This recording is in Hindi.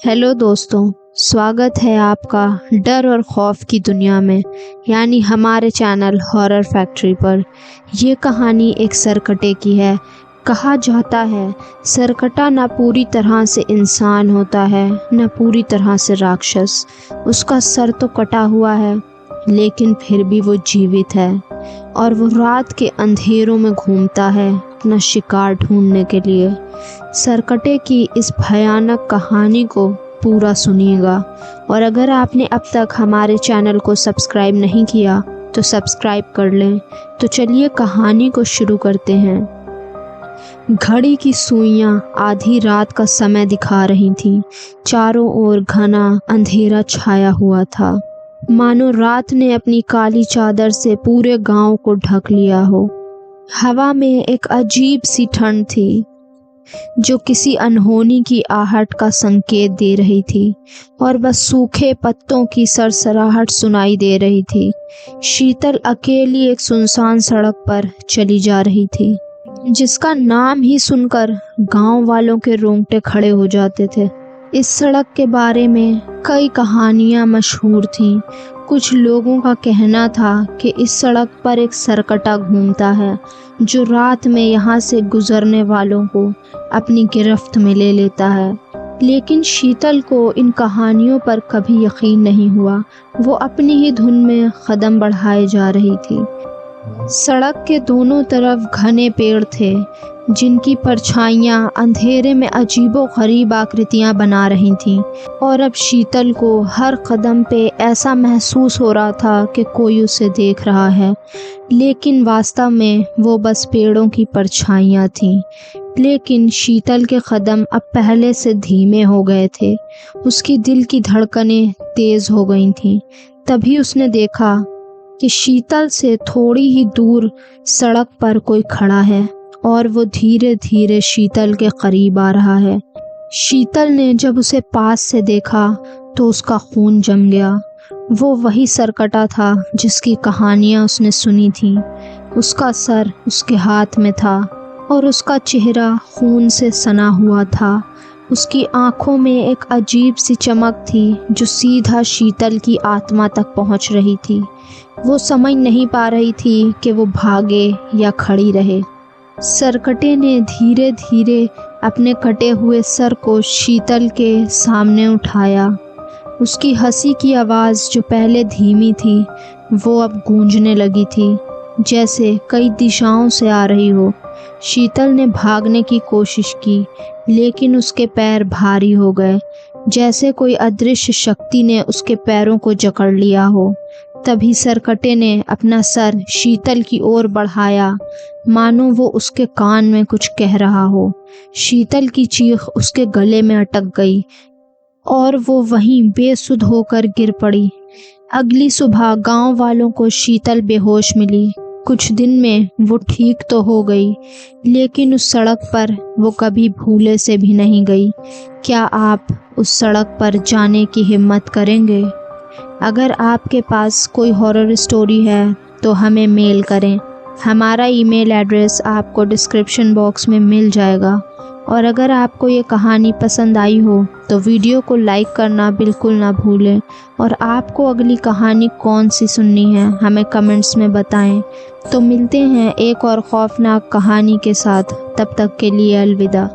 हेलो दोस्तों, स्वागत है आपका डर और खौफ की दुनिया में, यानी हमारे चैनल हॉरर फैक्ट्री पर। ये कहानी एक सरकटे की है। कहा जाता है सरकटा न पूरी तरह से इंसान होता है न पूरी तरह से राक्षस। उसका सर तो कटा हुआ है लेकिन फिर भी वो जीवित है और वो रात के अंधेरों में घूमता है अपना शिकार ढूंढने के लिए। सरकटे की इस भयानक कहानी को पूरा सुनिएगा, और अगर आपने अब तक हमारे चैनल को सब्सक्राइब नहीं किया तो सब्सक्राइब कर लें। तो चलिए कहानी को शुरू करते हैं। घड़ी की सुइयां आधी रात का समय दिखा रही थीं। चारों ओर घना अंधेरा छाया हुआ था, मानो रात ने अपनी काली चादर से पूरे गांव को ढक लिया हो। हवा में एक अजीब सी ठंड थी जो किसी अनहोनी की आहट का संकेत दे रही थी, और बस सूखे पत्तों की सरसराहट सुनाई दे रही थी। शीतल अकेली एक सुनसान सड़क पर चली जा रही थी, जिसका नाम ही सुनकर गांव वालों के रोंगटे खड़े हो जाते थे। इस सड़क के बारे में कई कहानियां मशहूर थीं। कुछ लोगों का कहना था कि इस सड़क पर एक सरकटा घूमता है जो रात में यहाँ से गुजरने वालों को अपनी गिरफ्त में ले लेता है। लेकिन शीतल को इन कहानियों पर कभी यकीन नहीं हुआ। वो अपनी ही धुन में कदम बढ़ाए जा रही थी। सड़क के दोनों तरफ घने पेड़ थे जिनकी परछाइयाँ अंधेरे में अजीबोगरीब आकृतियाँ बना रही थीं, और अब शीतल को हर कदम पे ऐसा महसूस हो रहा था कि कोई उसे देख रहा है, लेकिन वास्तव में वो बस पेड़ों की परछाइयाँ थीं। लेकिन शीतल के कदम अब पहले से धीमे हो गए थे। उसकी दिल की धड़कनें तेज हो गई थीं। तभी उसने देखा कि शीतल से थोड़ी ही दूर सड़क पर कोई खड़ा है और वो धीरे धीरे शीतल के करीब आ रहा है। शीतल ने जब उसे पास से देखा तो उसका खून जम गया। वो वही सरकटा था जिसकी कहानियां उसने सुनी थीं। उसका सर उसके हाथ में था और उसका चेहरा खून से सना हुआ था। उसकी आंखों में एक अजीब सी चमक थी जो सीधा शीतल की आत्मा तक पहुंच रही थी। वो समझ नहीं पा रही थी कि वो भागे या खड़ी रहे। सरकटे ने धीरे धीरे अपने कटे हुए सर को शीतल के सामने उठाया। उसकी हंसी की आवाज़ जो पहले धीमी थी वो अब गूंजने लगी थी, जैसे कई दिशाओं से आ रही हो। शीतल ने भागने की कोशिश की, लेकिन उसके पैर भारी हो गए, जैसे कोई अदृश्य शक्ति ने उसके पैरों को जकड़ लिया हो। तभी सरकटे ने अपना सर शीतल की ओर बढ़ाया, मानो वो उसके कान में कुछ कह रहा हो। शीतल की चीख उसके गले में अटक गई और वो वहीं बेसुध होकर गिर पड़ी। अगली सुबह गांव वालों को शीतल बेहोश मिली। कुछ दिन में वो ठीक तो हो गई, लेकिन उस सड़क पर वो कभी भूले से भी नहीं गई। क्या आप उस सड़क पर जाने की हिम्मत करेंगे? अगर आपके पास कोई हॉरर स्टोरी है तो हमें मेल करें। हमारा ईमेल एड्रेस आपको डिस्क्रिप्शन बॉक्स में मिल जाएगा। और अगर आपको ये कहानी पसंद आई हो तो वीडियो को लाइक करना बिल्कुल ना भूलें। और आपको अगली कहानी कौन सी सुननी है हमें कमेंट्स में बताएं। तो मिलते हैं एक और खौफनाक कहानी के साथ। तब तक के लिए अलविदा।